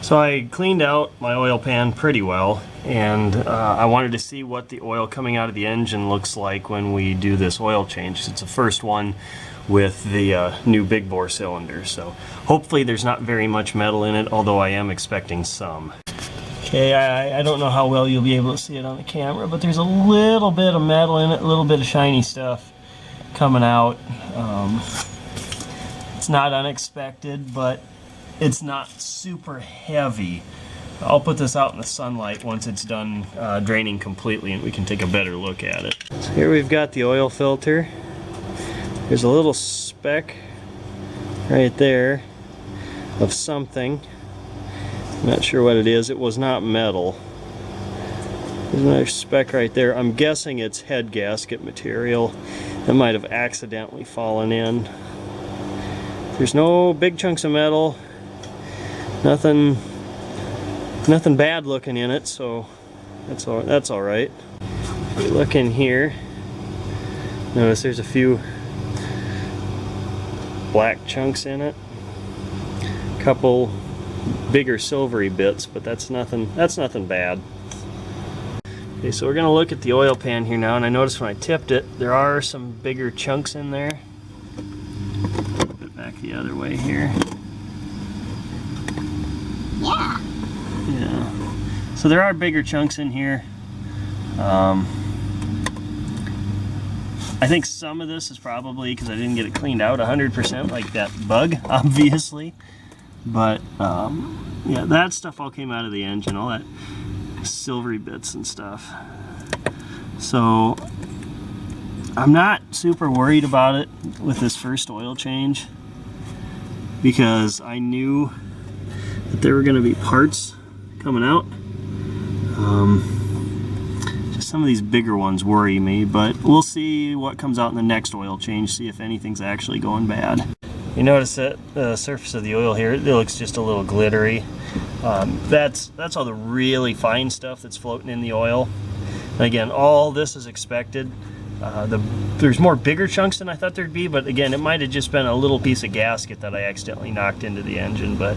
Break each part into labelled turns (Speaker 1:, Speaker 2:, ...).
Speaker 1: So I cleaned out my oil pan pretty well, and I wanted to see what the oil coming out of the engine looks like when we do this oil change. It's the first one with the new big bore cylinder, so hopefully there's not very much metal in it, although I am expecting some. Okay, I don't know how well you'll be able to see it on the camera, but there's a little bit of metal in it, a little bit of shiny stuff coming out. It's not unexpected, but it's not super heavy. I'll put this out in the sunlight once it's done draining completely and we can take a better look at it. So here we've got the oil filter. There's a little speck right there of something. I'm not sure what it is. It was not metal. There's another speck right there. I'm guessing it's head gasket material that might have accidentally fallen in. There's no big chunks of metal. Nothing bad looking in it, so that's all right. If we look in here, notice there's a few black chunks in it, a couple bigger silvery bits, but that's nothing bad. Okay, so we're gonna look at the oil pan here now, and I noticed when I tipped it, there are some bigger chunks in there. Put it back the other way here. Yeah. So there are bigger chunks in here. I think some of this is probably because I didn't get it cleaned out 100% like that bug, obviously. But yeah, that stuff all came out of the engine, all that silvery bits and stuff. So I'm not super worried about it with this first oil change because I knew that there were going to be parts coming out. Just some of these bigger ones worry me, but we'll see what comes out in the next oil change, see if anything's actually going bad. You notice that the surface of the oil here, it looks just a little glittery. That's all the really fine stuff that's floating in the oil. And again, all this is expected. There's more bigger chunks than I thought there'd be, but again, it might have just been a little piece of gasket that I accidentally knocked into the engine, but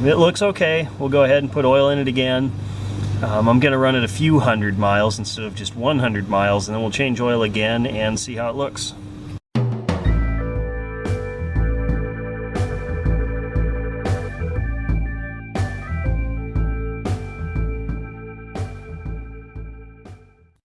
Speaker 1: it looks okay. We'll go ahead and put oil in it again. I'm going to run it a few hundred miles instead of just 100 miles, and then we'll change oil again and see how it looks.